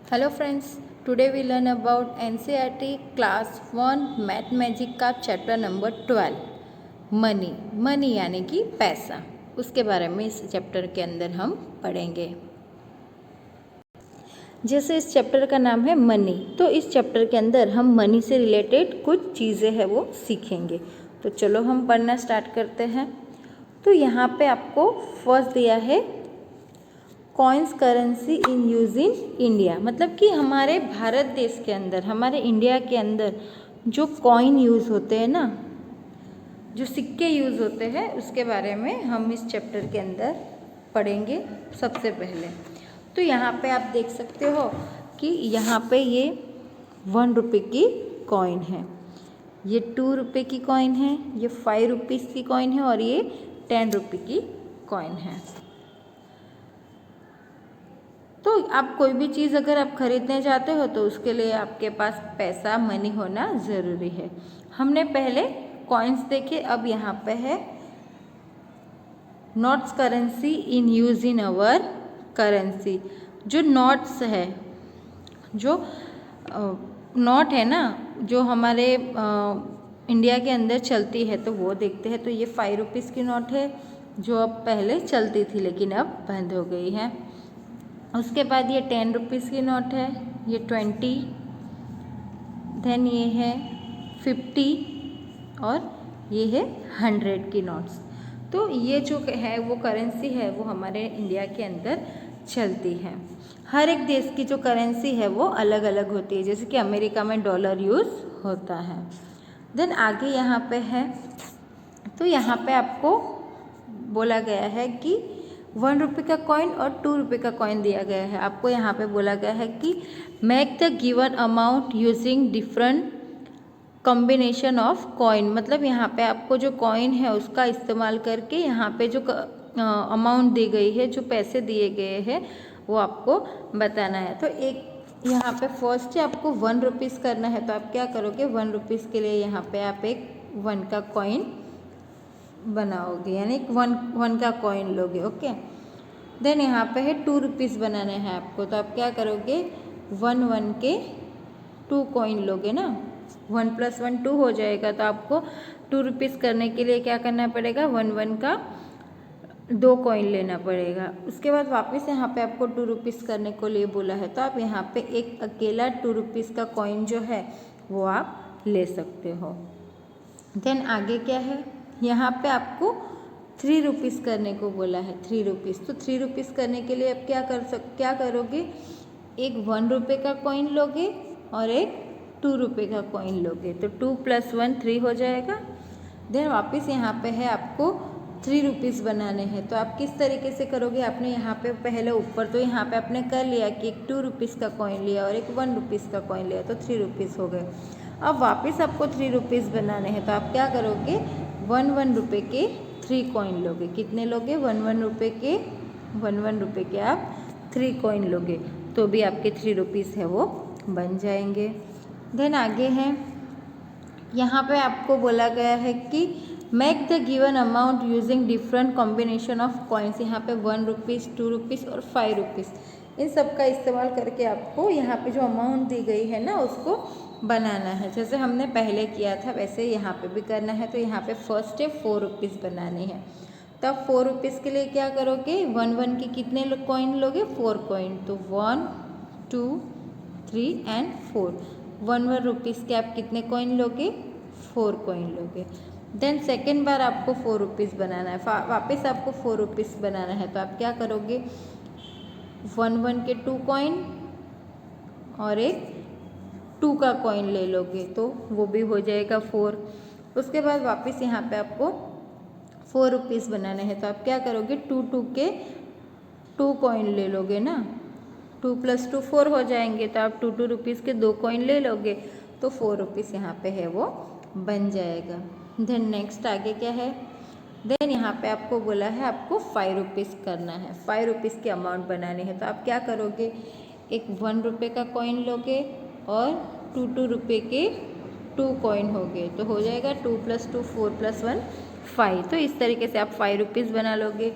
Hello friends, today we learn about NCERT class 1 math magic का chapter number 12 money यानी कि पैसा। उसके बारे में इस चैप्टर के अंदर हम पढ़ेंगे। जैसे इस चैप्टर का नाम है मनी, तो इस चैप्टर के अंदर हम मनी से रिलेटेड कुछ चीज़ें हैं वो सीखेंगे। तो चलो हम पढ़ना स्टार्ट करते हैं। तो यहाँ पे आपको फर्स्ट दिया है coins currency in use in India, मतलब कि हमारे भारत देश के अंदर, हमारे इंडिया के अंदर जो कॉइन यूज़ होते हैं ना, जो सिक्के यूज़ होते हैं, उसके बारे में हम इस चैप्टर के अंदर पढ़ेंगे। सबसे पहले तो यहाँ पे आप देख सकते हो कि यहाँ पे ये 1 रुपये की कॉइन है, ये 2 रुपये की कॉइन है, ये 5 रुपीज़ की कॉइन है और ये 10 रुपये की कॉइन है। तो आप कोई भी चीज़ अगर आप खरीदने जाते हो तो उसके लिए आपके पास पैसा मनी होना ज़रूरी है। हमने पहले कॉइन्स देखे, अब यहाँ पे है notes currency in use in our currency. जो नोट्स है, जो नोट है ना, जो हमारे इंडिया के अंदर चलती है, तो वो देखते हैं। तो ये 5 रुपीज़ की नोट है जो अब पहले चलती थी लेकिन अब बंद हो गई है। उसके बाद ये 10 रुपीज़ की नोट है, ये 20, देन ये है 50 और ये है 100 की नोट्स। तो ये जो है वो करेंसी है वो हमारे इंडिया के अंदर चलती है। हर एक देश की जो करेंसी है वो अलग अलग होती है, जैसे कि अमेरिका में डॉलर यूज़ होता है। देन आगे यहाँ पे है, तो यहाँ पे आपको बोला गया है कि 1 रुपये का कॉइन और 2 रुपये का कॉइन दिया गया है। आपको यहाँ पे बोला गया है कि make the given amount using different combination of coin, मतलब यहाँ पे आपको जो कॉइन है उसका इस्तेमाल करके यहाँ पे जो अमाउंट दी गई है, जो पैसे दिए गए हैं, वो आपको बताना है। तो एक यहाँ पे फर्स्ट आपको 1 रुपीज़ करना है, तो आप क्या करोगे, 1 रुपीज़ के लिए यहाँ पे आप एक 1 का कॉइन बनाओगे, यानी 1 का कॉइन लोगे। ओके, देन यहाँ पे है 2 रुपीज़ बनाने हैं आपको, तो आप क्या करोगे, 1 के 2 कॉइन लोगे ना, 1 + 1 2 हो जाएगा। तो आपको 2 रुपीज़ करने के लिए क्या करना पड़ेगा, 1 का 2 कॉइन लेना पड़ेगा। उसके बाद वापस यहाँ पे आपको 2 रुपीज़ करने को लिए बोला है, तो आप यहाँ पे एक अकेला 2 रुपीज़ का कॉइन जो है वो आप ले सकते हो। देन आगे क्या है, यहाँ पे आपको 3 रुपीज़ करने को बोला है, 3 रुपीज़। तो 3 रुपीज़ करने के लिए आप क्या करोगे, एक 1 रुपये का कॉइन लोगे और एक 2 रुपये का कॉइन लोगे। तो 2 + 1 3 हो जाएगा। देन वापस यहाँ पे है आपको 3 रुपीज़ बनाने हैं, तो आप किस तरीके से करोगे, आपने यहाँ पे पहले ऊपर तो यहाँ पे आपने कर लिया कि एक 2 रुपीज़ का कॉइन लिया और एक 1 रुपीज़ का कॉइन लिया, तो 3 रुपीज़ हो गए। अब वापस आपको 3 रुपीज़ बनाने हैं, तो आप क्या करोगे, 1 रुपये के 3 कॉइन लोगे। कितने लोगे, 1 रुपये के 1 रुपये के आप 3 कॉइन लोगे, तो भी आपके 3 रुपीज़ है वो बन जाएंगे। देन आगे है, यहाँ पे आपको बोला गया है कि make the given amount using different combination of coins. यहाँ पे 1 रुपीज़, 2 रुपीज़ और 5 रुपीज़, इन सब का इस्तेमाल करके आपको यहाँ पे जो अमाउंट दी गई है ना उसको बनाना है। जैसे हमने पहले किया था वैसे यहाँ पे भी करना है। तो यहाँ पे फर्स्ट है 4 रुपीज़ बनानी है, तो आप 4 रुपीज़ के लिए क्या करोगे, 1 के कितने कॉइन लोगे, 4 कॉइन। तो 1 2 3 एंड 4, 1 रुपीज़ के आप कितने कॉइन लोगे, 4 कॉइन लोगे। देन सेकेंड बार आपको 4 रुपीज़ बनाना है, वापस आपको 4 रुपीज़ बनाना है, तो आप क्या करोगे, 1 के 2 कॉइन और एक 2 का कॉइन ले लोगे, तो वो भी हो जाएगा 4। उसके बाद वापस यहाँ पे आपको 4 रुपीज़ बनाने हैं, तो आप क्या करोगे, 2 के 2 कॉइन ले लोगे ना, 2 + 2 4 हो जाएंगे, तो आप 2 रुपीज़ के 2 कॉइन ले लोगे, तो 4 रुपीज़ यहाँ पे है वो बन जाएगा। देन नेक्स्ट आगे क्या है, देन यहाँ पे आपको बोला है आपको 5 रुपीज़ करना है, 5 रुपीज़ की अमाउंट बनानी है। तो आप क्या करोगे, एक 1 रुपये का कॉइन लोगे और 2 रुपये के 2 कॉइन हो गए, तो हो जाएगा 2 + 2 4 + 1 5। तो इस तरीके से आप 5 रुपीज़ बना लोगे।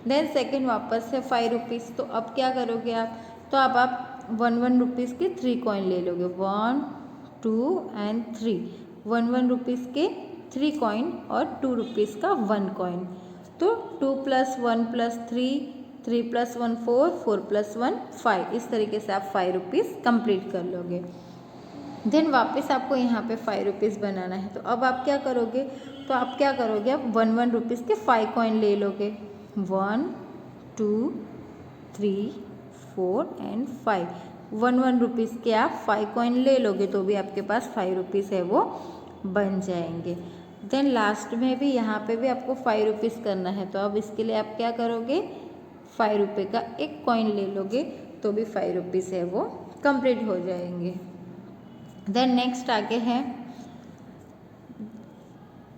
देन सेकेंड वापस से 5 रुपीज़, तो अब क्या करोगे आप, तो अब आप 1 रुपीज़ के 3 कॉइन ले लोगे, 1 2 एंड 3, 1 रुपीज़ के 3 कॉइन और 2 रुपीज़ का 1 कॉइन। तो 2 + 1 + 3, 3 + 1 4, 4 + 1 5, इस तरीके से आप 5 रुपीज़ कंप्लीट कर लोगे। देन वापस आपको यहाँ पे 5 रुपीज़ बनाना है। तो अब आप क्या करोगे, तो आप क्या करोगे, आप 1 रुपीज़ के 5 कॉइन ले लोगे, 1 2 3 4 एंड 5, 1 रुपीज़ के आप 5 कॉइन ले लोगे तो भी आपके पास 5 रुपीज़ है वो बन जाएंगे। देन लास्ट में भी यहाँ पे भी आपको 5 रुपीज़ करना है। तो अब इसके लिए आप क्या करोगे, 5 रुपये का एक कॉइन ले लोगे तो भी 5 रुपीज़ है वो कंप्लीट हो जाएंगे। देन नेक्स्ट आगे है,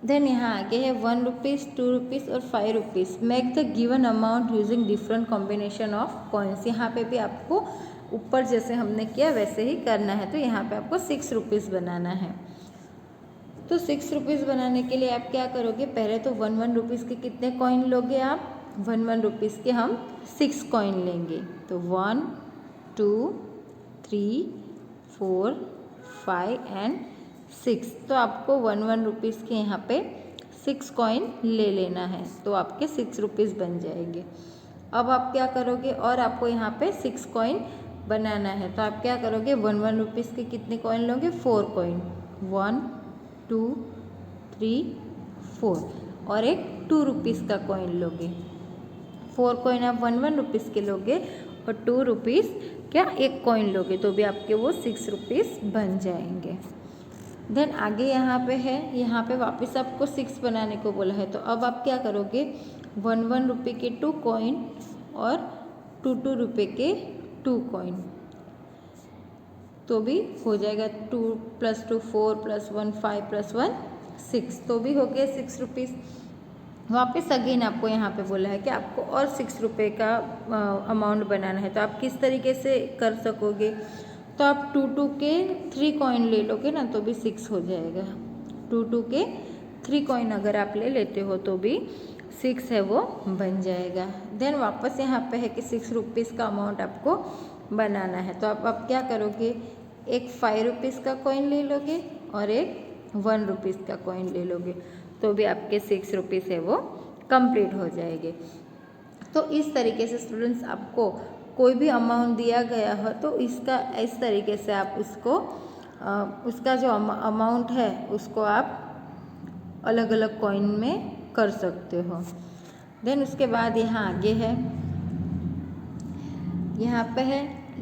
देन यहाँ आगे है 1 रुपीज़, 2 रुपीज़ और 5 rupees. Make the given amount using different combination of coins. यहाँ पे भी आपको ऊपर जैसे हमने किया वैसे ही करना है। तो यहाँ पे आपको 6 रुपीज़ बनाना है। तो 6 रुपीज़ बनाने के लिए आप क्या करोगे, पहले तो 1 रुपीज़ के कितने कॉइन लोगे आप, 1 रुपीज़ के हम 6 कॉइन लेंगे। तो 1 2 3 4 5 एंड 6। तो आपको 1 रुपीज़ के यहाँ पे 6 कॉइन ले लेना है तो आपके 6 रुपीज़ बन जाएंगे। अब आप क्या करोगे, और आपको यहाँ पे 6 कॉइन बनाना है। तो आप क्या करोगे, 1 रुपीज़ के कितने कॉइन लोगे, 4 कॉइन, 1 2 3 4, और एक 2 रुपीज़ का कॉइन लोगे। 4 कॉइन आप 1 रुपीज़ के लोगे और 2 रुपीज़ क्या एक कॉइन लोगे तो भी आपके वो 6 रुपीज़ बन जाएंगे। देन आगे यहाँ पे है, यहाँ पे वापस आपको 6 बनाने को बोला है। तो अब आप क्या करोगे, 1 रुपये के 2 कॉइन और 2 रुपये के 2 कॉइन तो भी हो जाएगा। 2 + 2 4 + 1 5 + 1 6, तो भी हो गया 6 रुपीज़। वापस अगेन आपको यहाँ पे बोला है कि आपको और 6 रुपये का अमाउंट बनाना है। तो आप किस तरीके से कर सकोगे, तो आप 2 के 3 कॉइन ले लोगे ना तो भी 6 हो जाएगा। 2 के 3 कॉइन अगर आप ले लेते हो तो भी 6 है वो बन जाएगा। देन वापस यहाँ पे है कि 6 रुपीज़ का अमाउंट आपको बनाना है। तो आप क्या करोगे, एक 5 रुपीज़ का कॉइन ले लोगे और एक 1 रुपीज़ का कॉइन ले लोगे तो भी आपके 6 रुपीज़ है वो कंप्लीट हो जाएंगे। तो इस तरीके से स्टूडेंट्स आपको कोई भी अमाउंट दिया गया हो तो इसका इस तरीके से आप उसको उसका जो अमाउंट है उसको आप अलग अलग कॉइन में कर सकते हो। देन उसके बाद यहाँ आगे है, यहाँ पे है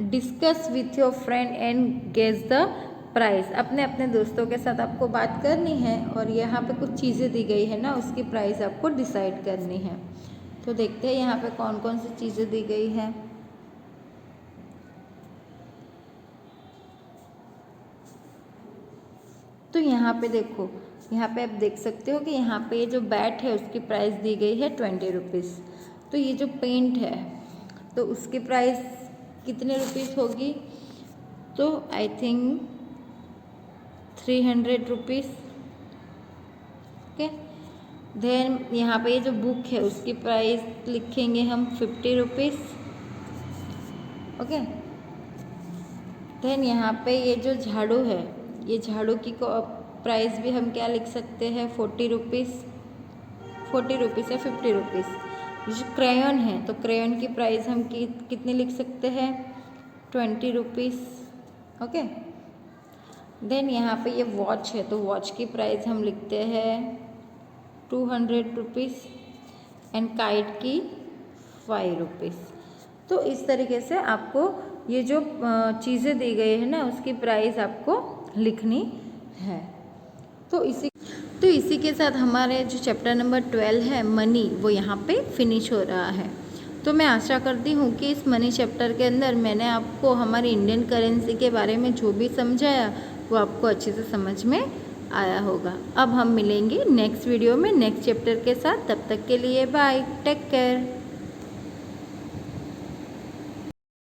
discuss with your friend and guess the price. अपने अपने दोस्तों के साथ आपको बात करनी है और यहाँ पे कुछ चीज़ें दी गई है ना, उसकी प्राइस आपको डिसाइड करनी है। तो देखते हैं यहाँ पे कौन कौन सी चीज़ें दी गई है। तो यहाँ पे देखो, यहाँ पे आप देख सकते हो कि यहाँ पे ये जो बैट है उसकी प्राइस दी गई है 20 रुपीज़। तो ये जो पेंट है तो उसकी प्राइस कितने रुपीज़ होगी, तो I think 300 rupees. Okay, then यहाँ पे ये जो बुक है उसकी प्राइस लिखेंगे हम 50 रुपीज़। ओके, देन यहाँ पे ये जो झाड़ू है, ये झाड़ू की प्राइस भी हम क्या लिख सकते हैं, 40 रुपीज़। 40 रुपीज़ या 50 रुपीज़। जो क्रेयॉन है तो क्रेयॉन की प्राइस हम कितनी लिख सकते हैं, 20 रुपीज़। ओके, देन यहाँ पे ये वॉच है तो वॉच की प्राइस हम लिखते हैं 200 रुपीज़ एंड काइट की 5 रुपीज़। तो इस तरीके से आपको ये जो चीज़ें दी गई है ना उसकी प्राइस आपको लिखनी है। तो इसी के साथ हमारे जो चैप्टर नंबर 12 है मनी, वो यहाँ पे फिनिश हो रहा है। तो मैं आशा करती हूँ कि इस मनी चैप्टर के अंदर मैंने आपको हमारी इंडियन करेंसी के बारे में जो भी समझाया वो आपको अच्छे से समझ में आया होगा। अब हम मिलेंगे नेक्स्ट वीडियो में नेक्स्ट चैप्टर के साथ। तब तक के लिए बाय, टेक केयर।